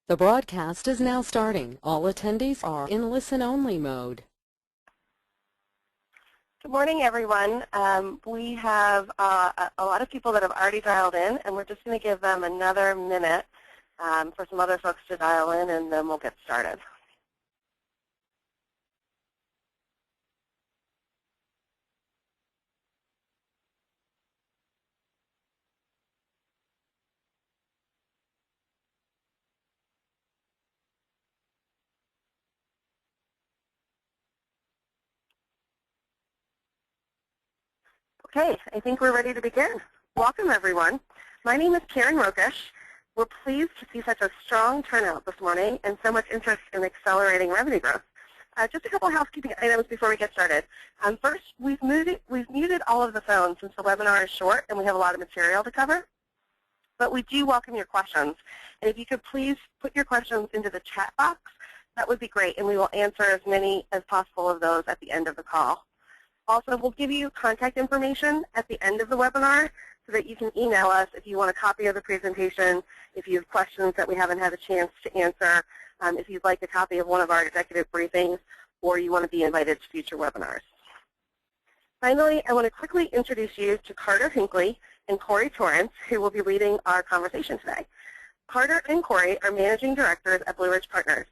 The broadcast is now starting. All attendees are in listen-only mode. Good morning, everyone. We have a lot of people that have already dialed in, and we're just going to give them another minute for some other folks to dial in, and then we'll get started. Okay, I think we're ready to begin. Welcome, everyone. My name is Karen Rokish. We're pleased to see such a strong turnout this morning and so much interest in accelerating revenue growth. Just a couple housekeeping items before we get started. First, we've muted all of the phones since the webinar is short and we have a lot of material to cover. But we do welcome your questions. And if you could please put your questions into the chat box, that would be great, and we will answer as many as possible of those at the end of the call. Also, we'll give you contact information at the end of the webinar so that you can email us if you want a copy of the presentation, if you have questions that we haven't had a chance to answer, if you'd like a copy of one of our executive briefings, or you want to be invited to future webinars. Finally, I want to quickly introduce you to Carter Hinckley and Corey Torrance, who will be leading our conversation today. Carter and Corey are managing directors at Blue Ridge Partners.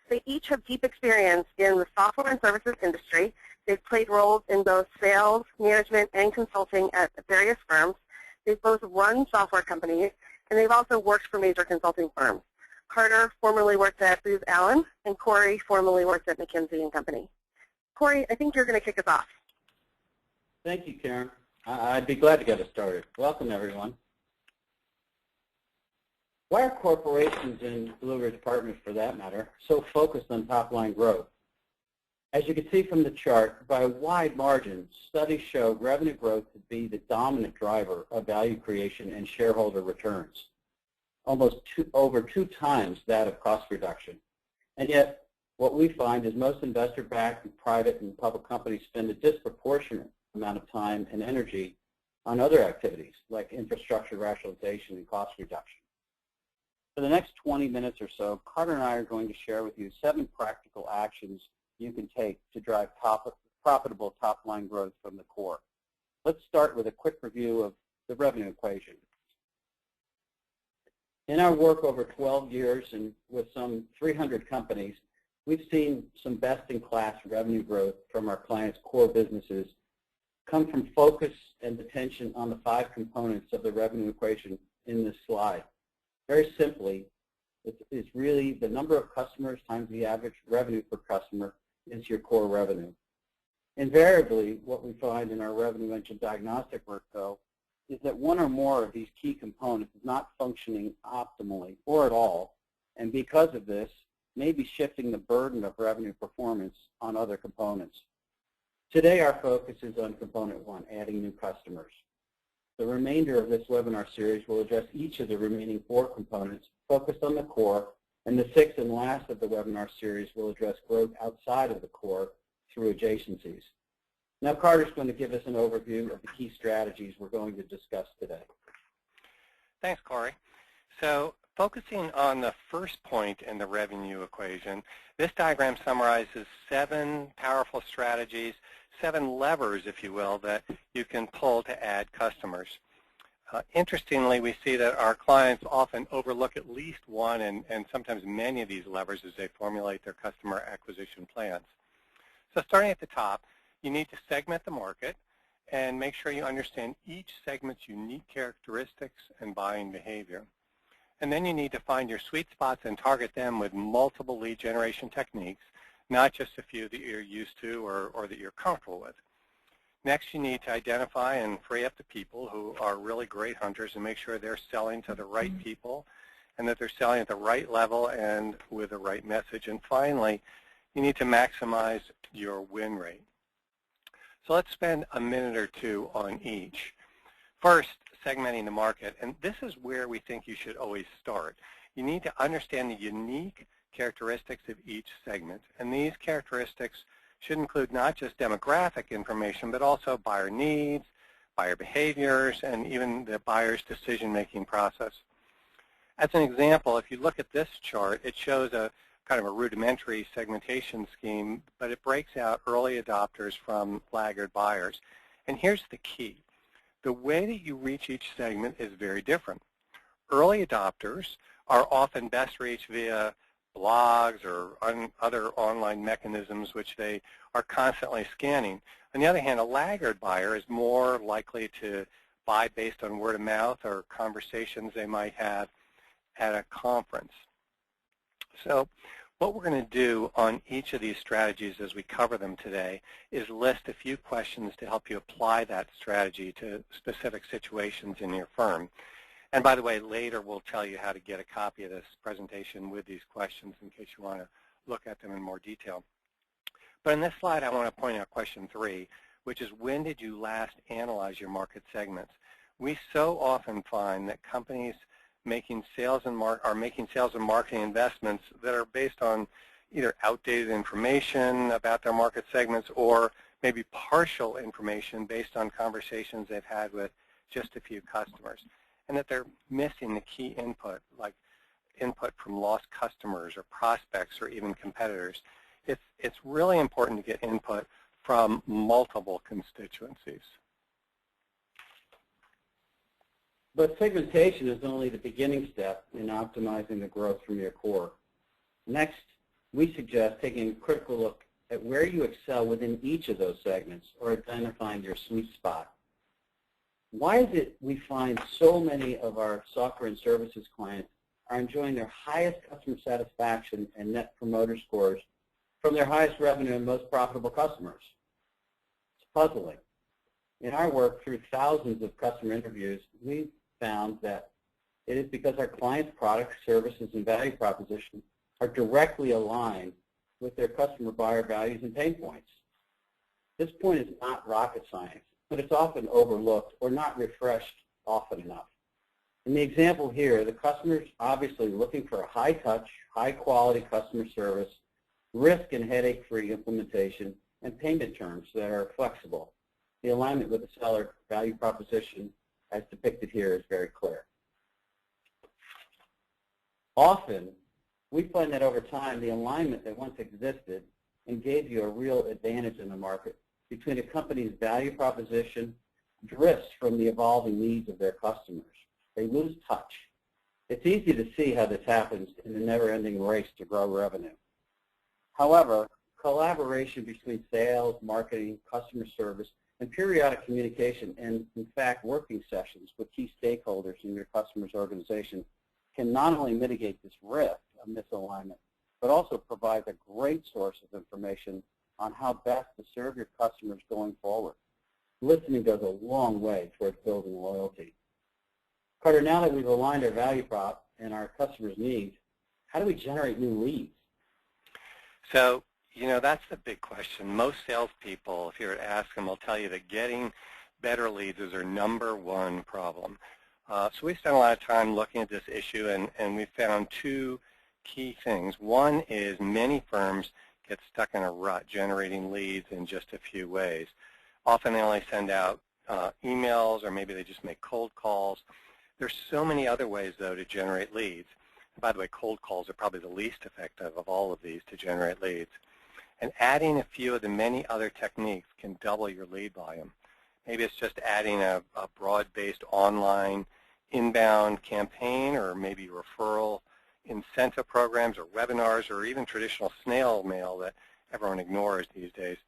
They each have deep experience in the software and services industry. They've played roles in both sales, management, and consulting at various firms. They've both run software companies, and they've also worked for major consulting firms. Carter formerly worked at Booz Allen, and Corey formerly worked at McKinsey & Company. Corey, I think you're going to kick us off. Thank you, Karen. I'd be glad to get us started. Welcome, everyone. Why are corporations and Blue Ridge Partners, for that matter, so focused on top-line growth? As you can see from the chart, by a wide margin, studies show revenue growth to be the dominant driver of value creation and shareholder returns, almost over 2 times that of cost reduction. And yet, what we find is most investor-backed and private and public companies spend a disproportionate amount of time and energy on other activities like infrastructure rationalization and cost reduction. For the next 20 minutes or so, Carter and I are going to share with you 7 practical actions you can take to drive profitable top-line growth from the core. Let's start with a quick review of the revenue equation. In our work over 12 years and with some 300 companies, we've seen some best-in-class revenue growth from our clients' core businesses come from focus and attention on the 5 components of the revenue equation in this slide. Very simply, it's really the number of customers times the average revenue per customer is your core revenue. Invariably, what we find in our revenue engine diagnostic work, though, is that one or more of these key components is not functioning optimally or at all, and because of this, may be shifting the burden of revenue performance on other components. Today, our focus is on component 1, adding new customers. The remainder of this webinar series will address each of the remaining 4 components focused on the core, and the 6th and last of the webinar series will address growth outside of the core through adjacencies. Now Carter's going to give us an overview of the key strategies we're going to discuss today. Thanks, Corey. So focusing on the first point in the revenue equation, this diagram summarizes 7 powerful strategies, 7 levers, if you will, that you can pull to add customers. Interestingly, we see that our clients often overlook at least one and sometimes many of these levers as they formulate their customer acquisition plans. So starting at the top, you need to segment the market and make sure you understand each segment's unique characteristics and buying behavior. And then you need to find your sweet spots and target them with multiple lead generation techniques, not just a few that you're used to or that you're comfortable with. Next, you need to identify and free up the people who are really great hunters and make sure they're selling to the right people and that they're selling at the right level and with the right message. And finally, you need to maximize your win rate. So let's spend a minute or 2 on each. First, segmenting the market, and this is where we think you should always start. You need to understand the unique characteristics of each segment, and these characteristics should include not just demographic information, but also buyer needs, buyer behaviors, and even the buyer's decision-making process. As an example, if you look at this chart, it shows a kind of a rudimentary segmentation scheme, but it breaks out early adopters from laggard buyers. And here's the key. The way that you reach each segment is very different. Early adopters are often best reached via blogs or other online mechanisms which they are constantly scanning. On the other hand, a laggard buyer is more likely to buy based on word of mouth or conversations they might have at a conference. So what we're going to do on each of these strategies as we cover them today is list a few questions to help you apply that strategy to specific situations in your firm. And by the way, later we'll tell you how to get a copy of this presentation with these questions in case you want to look at them in more detail. But in this slide, I want to point out question 3, which is when did you last analyze your market segments? We so often find that companies are making sales and marketing investments that are based on either outdated information about their market segments or maybe partial information based on conversations they've had with just a few customers, and that they're missing the key input, like input from lost customers or prospects or even competitors. It's really important to get input from multiple constituencies. But segmentation is only the beginning step in optimizing the growth from your core. Next, we suggest taking a critical look at where you excel within each of those segments or identifying your sweet spot. Why is it we find so many of our software and services clients are enjoying their highest customer satisfaction and net promoter scores from their highest revenue and most profitable customers? It's puzzling. In our work through thousands of customer interviews, we've found that it is because our clients' products, services, and value proposition are directly aligned with their customer buyer values and pain points. This point is not rocket science, but it's often overlooked or not refreshed often enough. In the example here, the customer is obviously looking for a high-touch, high-quality customer service, risk and headache-free implementation, and payment terms that are flexible. The alignment with the seller value proposition, as depicted here, is very clear. Often, we find that over time, the alignment that once existed and gave you a real advantage in the market between a company's value proposition drifts from the evolving needs of their customers. They lose touch. It's easy to see how this happens in the never-ending race to grow revenue. However, collaboration between sales, marketing, customer service, and periodic communication and, in fact, working sessions with key stakeholders in your customer's organization can not only mitigate this risk of misalignment, but also provide a great source of information on how best to serve your customers going forward. Listening goes a long way towards building loyalty. Carter, now that we've aligned our value prop and our customers' needs, how do we generate new leads? So, that's the big question. Most salespeople, if you were to ask them, will tell you that getting better leads is their #1 problem. So we spent a lot of time looking at this issue, and we found 2 key things. One is many firms get stuck in a rut generating leads in just a few ways. Often they only send out emails, or maybe they just make cold calls. There's so many other ways, though, to generate leads. And by the way, cold calls are probably the least effective of all of these to generate leads. And adding a few of the many other techniques can double your lead volume. Maybe it's just adding a broad-based online inbound campaign, or maybe referral incentive programs or webinars, or even traditional snail mail that everyone ignores these days.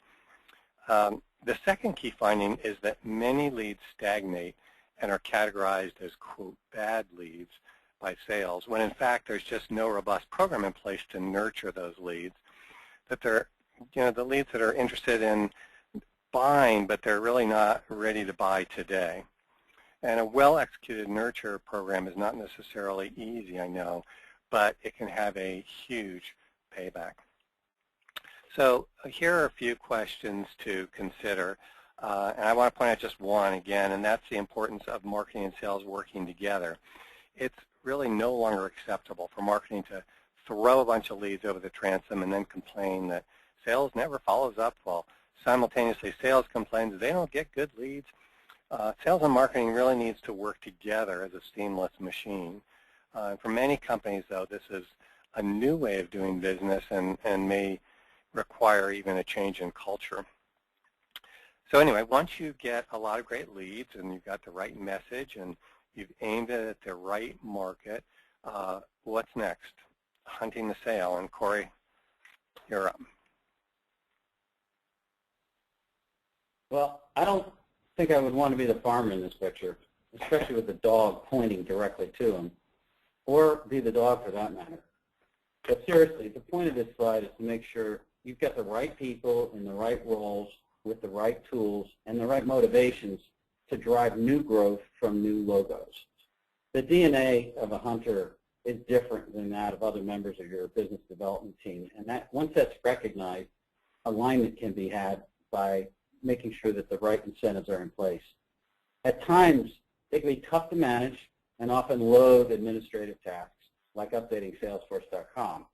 The second key finding is that many leads stagnate and are categorized as, quote, bad leads by sales, when in fact there's just no robust program in place to nurture those leads. That they're, the leads that are interested in buying, but they're really not ready to buy today. And a well-executed nurture program is not necessarily easy, I know, but it can have a huge payback. So here are a few questions to consider. And I want to point out just one again, and that's the importance of marketing and sales working together. It's really no longer acceptable for marketing to throw a bunch of leads over the transom and then complain that sales never follows up, while simultaneously sales complains they don't get good leads. Sales and marketing really needs to work together as a seamless machine. For many companies, though, this is a new way of doing business and may require even a change in culture. So anyway, once you get a lot of great leads and you've got the right message and you've aimed it at the right market, what's next? Hunting the sale. And Corey, you're up. Well, I don't think I would want to be the farmer in this picture, especially with the dog pointing directly to him, or be the dog for that matter. But seriously, the point of this slide is to make sure you've got the right people in the right roles with the right tools and the right motivations to drive new growth from new logos. The DNA of a hunter is different than that of other members of your business development team, and that once that's recognized, alignment can be had by making sure that the right incentives are in place. At times, they can be tough to manage and often load administrative tasks, like updating Salesforce.com.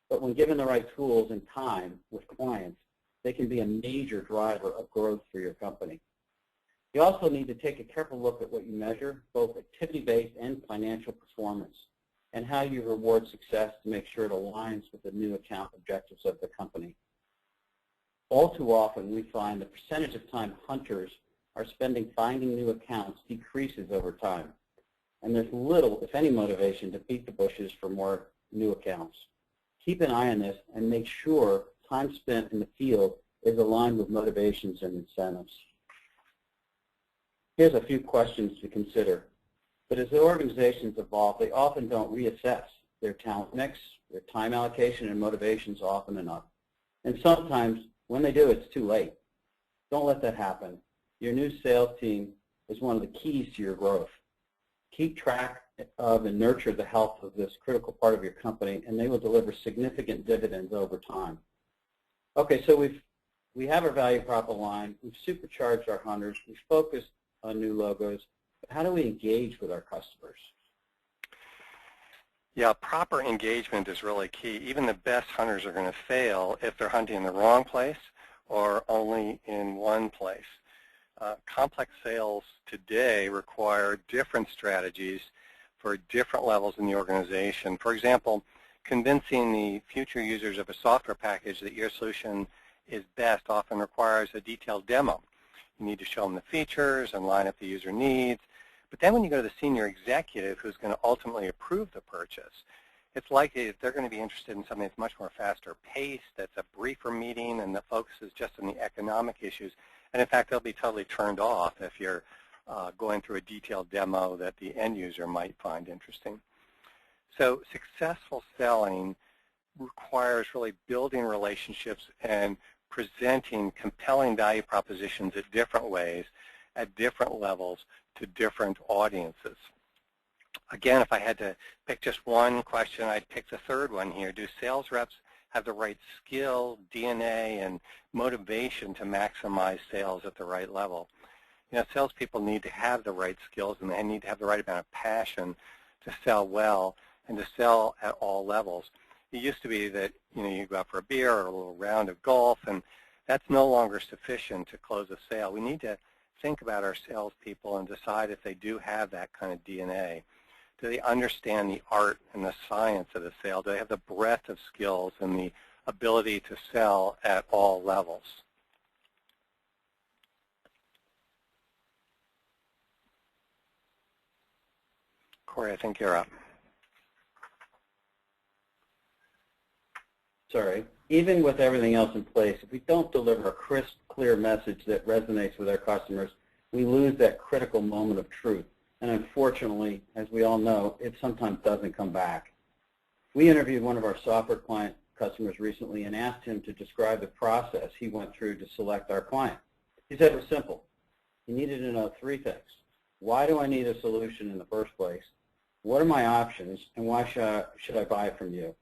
But when given the right tools and time with clients, they can be a major driver of growth for your company. You also need to take a careful look at what you measure, both activity-based and financial performance, and how you reward success to make sure it aligns with the new account objectives of the company. All too often, we find the percentage of time hunters are spending finding new accounts decreases over time. And there's little, if any, motivation to beat the bushes for more new accounts. Keep an eye on this and make sure time spent in the field is aligned with motivations and incentives. Here's a few questions to consider. But as the organizations evolve, they often don't reassess their talent mix, their time allocation, and motivations often enough. And sometimes, when they do, it's too late. Don't let that happen. Your new sales team is one of the keys to your growth. Keep track of and nurture the health of this critical part of your company, and they will deliver significant dividends over time. Okay, so we have our value prop aligned. We've supercharged our hunters. We've focused on new logos. But how do we engage with our customers? Yeah, proper engagement is really key. Even the best hunters are going to fail if they're hunting in the wrong place or only in one place. Complex sales today require different strategies for different levels in the organization. For example, convincing the future users of a software package that your solution is best often requires a detailed demo. You need to show them the features and line up the user needs. But then when you go to the senior executive who's going to ultimately approve the purchase, it's likely that they're going to be interested in something that's much more faster paced, that's a briefer meeting, and that focuses just on the economic issues. And in fact, they'll be totally turned off if you're going through a detailed demo that the end user might find interesting. So successful selling requires really building relationships and presenting compelling value propositions in different ways, at different levels, to different audiences. Again, if I had to pick just one question, I'd pick the third one here. Do sales reps have the right skill, DNA, and motivation to maximize sales at the right level? You know, salespeople need to have the right skills, and they need to have the right amount of passion to sell well and to sell at all levels. It used to be that, you know, you go out for a beer or a little round of golf, and that's no longer sufficient to close a sale. We need to think about our salespeople and decide if they do have that kind of DNA. Do they understand the art and the science of the sale? Do they have the breadth of skills and the ability to sell at all levels? Corey, I think you're up. Sorry. Even with everything else in place, if we don't deliver a crisp, clear message that resonates with our customers, we lose that critical moment of truth. And unfortunately, as we all know, it sometimes doesn't come back. We interviewed one of our software client customers recently and asked him to describe the process he went through to select our client. He said it was simple. He needed to know three things. Why do I need a solution in the first place? What are my options, and why should I buy it from you?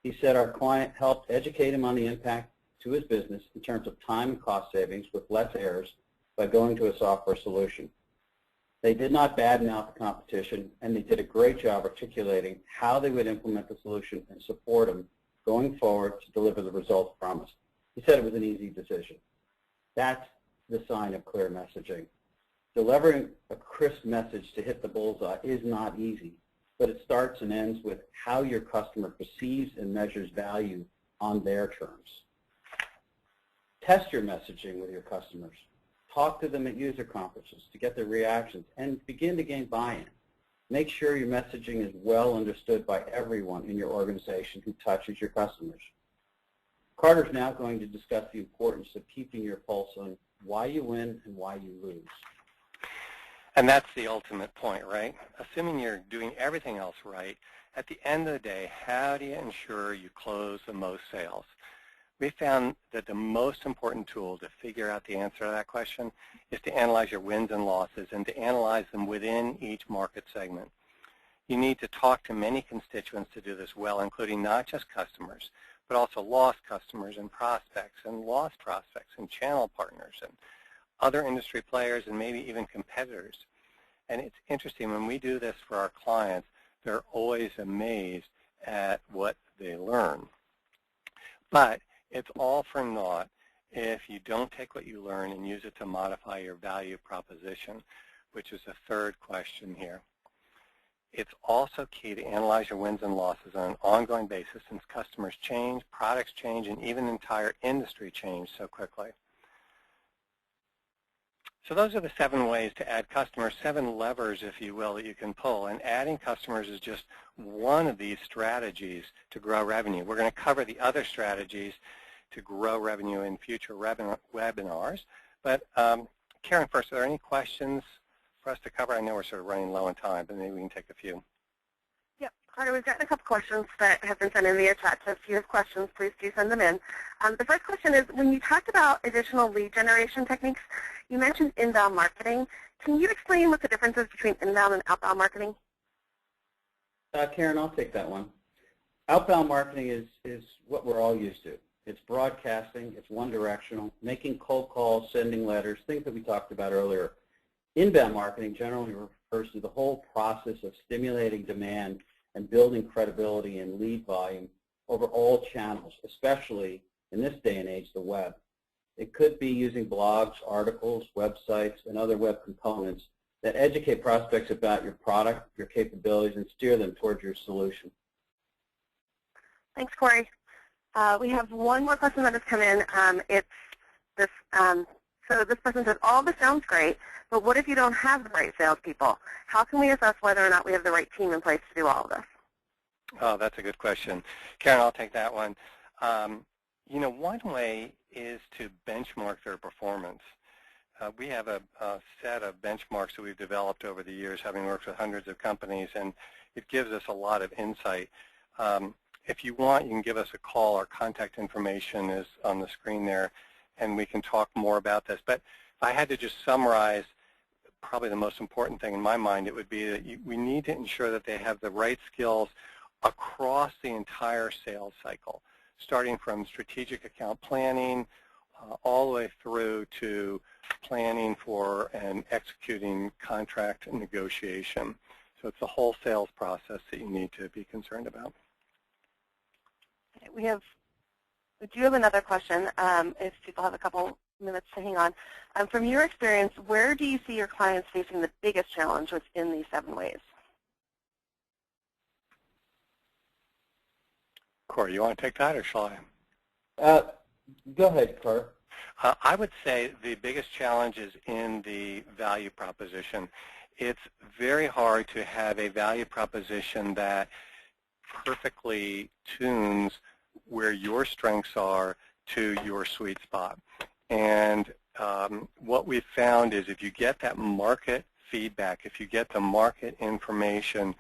He said our client helped educate him on the impact to his business in terms of time and cost savings with less errors by going to a software solution. They did not badmouth the competition, and they did a great job articulating how they would implement the solution and support him going forward to deliver the results promised. He said it was an easy decision. That's the sign of clear messaging. Delivering a crisp message to hit the bullseye is not easy, but it starts and ends with how your customer perceives and measures value on their terms. Test your messaging with your customers. Talk to them at user conferences to get their reactions and begin to gain buy-in. Make sure your messaging is well understood by everyone in your organization who touches your customers. Carter's now going to discuss the importance of keeping your pulse on why you win and why you lose. And that's the ultimate point, right? Assuming you're doing everything else right, at the end of the day, how do you ensure you close the most sales? We found that the most important tool to figure out the answer to that question is to analyze your wins and losses and to analyze them within each market segment. You need to talk to many constituents to do this well, including not just customers, but also lost customers and prospects and lost prospects and channel partners and other industry players and maybe even competitors. And it's interesting, when we do this for our clients, they're always amazed at what they learn. But it's all for naught if you don't take what you learn and use it to modify your value proposition, which is the third question here. It's also key to analyze your wins and losses on an ongoing basis since customers change, products change, and even entire industry change so quickly. So those are the 7 ways to add customers, 7 levers, if you will, that you can pull. And adding customers is just one of these strategies to grow revenue. We're going to cover the other strategies to grow revenue in future webinars. But Karen, first, are there any questions for us to cover? I know we're sort of running low on time, but maybe we can take a few. Yep, Carter, we've gotten a couple questions that have been sent in via chat, so if you have questions, please do send them in. The first question is, when you talked about additional lead generation techniques, you mentioned inbound marketing. Can you explain what the difference is between inbound and outbound marketing? Karen, I'll take that one. Outbound marketing is what we're all used to. It's broadcasting, it's one-directional, making cold calls, sending letters, things that we talked about earlier. Inbound marketing generally refers to the whole process of stimulating demand and building credibility and lead volume over all channels, especially in this day and age, the web. It could be using blogs, articles, websites, and other web components that educate prospects about your product, your capabilities, and steer them towards your solution. Thanks, Corey. We have one more question that has come in. It's this. So this person says, all this sounds great, but what if you don't have the right salespeople? How can we assess whether or not we have the right team in place to do all of this? Oh, that's a good question. Karen, I'll take that one. You know, one way is to benchmark their performance. We have a set of benchmarks that we've developed over the years, having worked with hundreds of companies, and it gives us a lot of insight. If you want, you can give us a call. Our contact information is on the screen there, and we can talk more about this. But if I had to just summarize, probably the most important thing in my mind, it would be that we need to ensure that they have the right skills across the entire sales cycle, starting from strategic account planning all the way through to planning for and executing contract negotiation. So it's the whole sales process that you need to be concerned about. We do have another question, if people have a couple minutes to hang on. From your experience, where do you see your clients facing the biggest challenge within these 7 ways? Corey, you want to take that, or shall I? Go ahead, Carter. I would say the biggest challenge is in the value proposition. It's very hard to have a value proposition that perfectly tunes where your strengths are to your sweet spot. And what we've found is if you get that market feedback, if you get the market information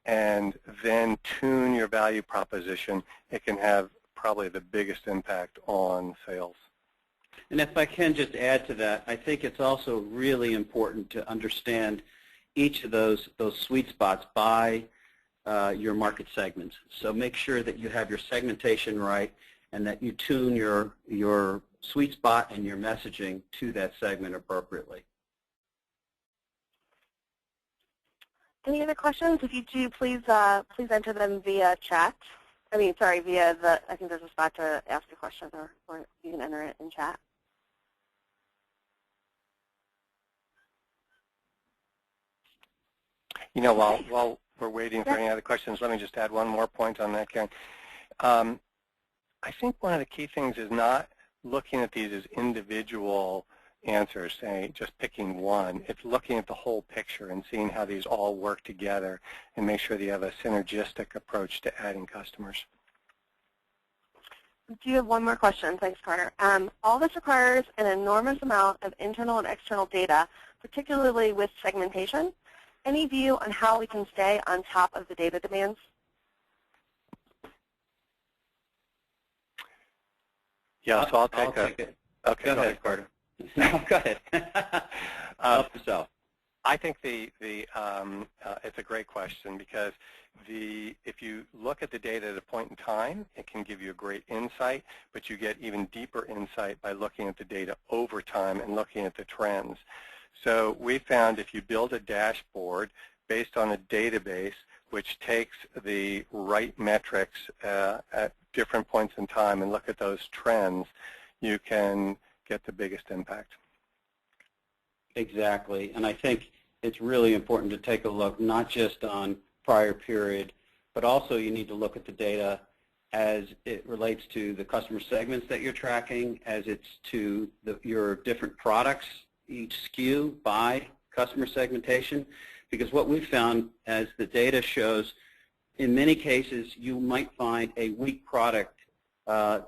and then tune your value proposition, it can have probably the biggest impact on sales. And if I can just add to that, I think it's also really important to understand each of those sweet spots by your market segments. So make sure that you have your segmentation right and that you tune your sweet spot and your messaging to that segment appropriately. Any other questions? If you do, please enter them via chat. I think there's a spot to ask a question, or you can enter it in chat. You know, while we're waiting for any other questions, let me just add one more point on that, Karen. I think one of the key things is not looking at these as individual answers, say just picking one. It's looking at the whole picture and seeing how these all work together and make sure that you have a synergistic approach to adding customers. Do you have one more question? Thanks, Carter. All this requires an enormous amount of internal and external data, particularly with segmentation. Any view on how we can stay on top of the data demands? Yeah, so I'll take it. Okay, go ahead, Carter. No, go ahead. Help yourself. I think it's a great question because if you look at the data at a point in time, it can give you a great insight, but you get even deeper insight by looking at the data over time and looking at the trends. So we found if you build a dashboard based on a database which takes the right metrics at different points in time and look at those trends, you can get the biggest impact. Exactly, and I think it's really important to take a look not just on prior period, but also you need to look at the data as it relates to the customer segments that you're tracking, as it's to your different products, each SKU by customer segmentation, because what we've found as the data shows, in many cases you might find a weak product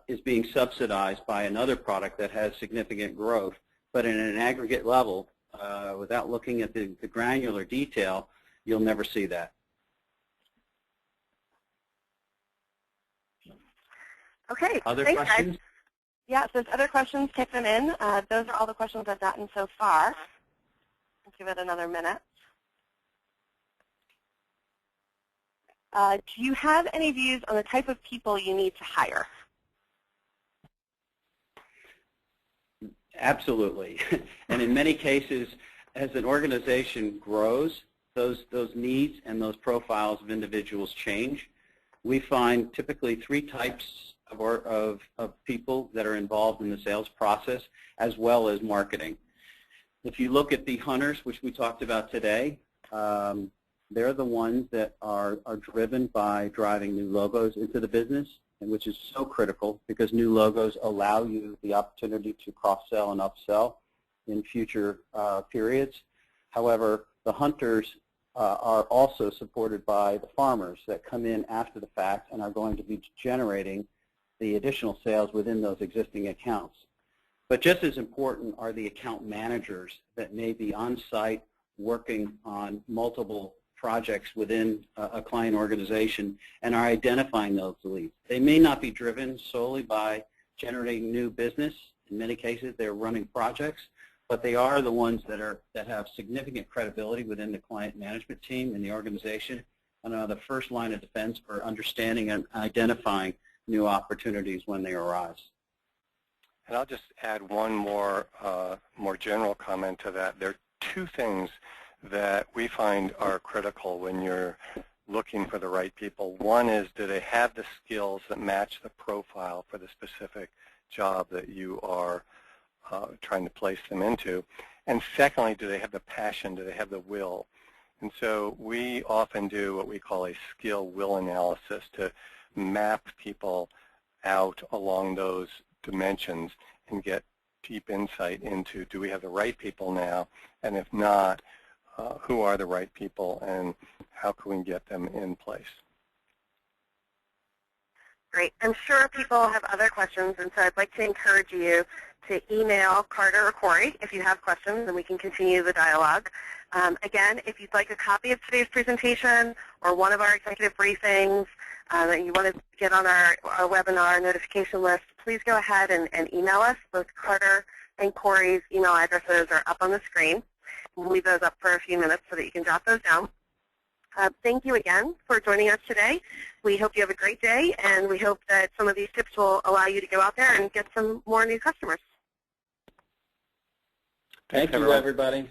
is being subsidized by another product that has significant growth, but in an aggregate level, without looking at the granular detail, you'll never see that. Okay, Other thanks, questions? guys. Yeah, if there's other questions, type them in. Those are all the questions I've gotten so far. I'll give it another minute. Do you have any views on the type of people you need to hire? Absolutely. And in many cases, as an organization grows, those needs and those profiles of individuals change. We find typically three types of people that are involved in the sales process, as well as marketing. If you look at the hunters, which we talked about today, they're the ones that are driven by driving new logos into the business, and which is so critical because new logos allow you the opportunity to cross-sell and upsell in future periods. However, the hunters are also supported by the farmers that come in after the fact and are going to be generating the additional sales within those existing accounts. But just as important are the account managers that may be on site working on multiple projects within a client organization and are identifying those leads. They may not be driven solely by generating new business. In many cases, they're running projects, but they are the ones that have significant credibility within the client management team and the organization and are the first line of defense for understanding and identifying new opportunities when they arise. And I'll just add one more general comment to that. There are two things that we find are critical when you're looking for the right people. One is, do they have the skills that match the profile for the specific job that you are trying to place them into? And secondly, do they have the passion? Do they have the will? And so we often do what we call a skill-will analysis to map people out along those dimensions and get deep insight into, do we have the right people now? And if not, who are the right people and how can we get them in place? Great. I'm sure people have other questions, and so I'd like to encourage you to email Carter or Corey if you have questions, and we can continue the dialogue. Again, if you'd like a copy of today's presentation or one of our executive briefings that you want to get on our webinar notification list, please go ahead and email us. Both Carter and Corey's email addresses are up on the screen. We'll leave those up for a few minutes so that you can jot those down. Thank you again for joining us today. We hope you have a great day, and we hope that some of these tips will allow you to go out there and get some more new customers. Thank you, everybody.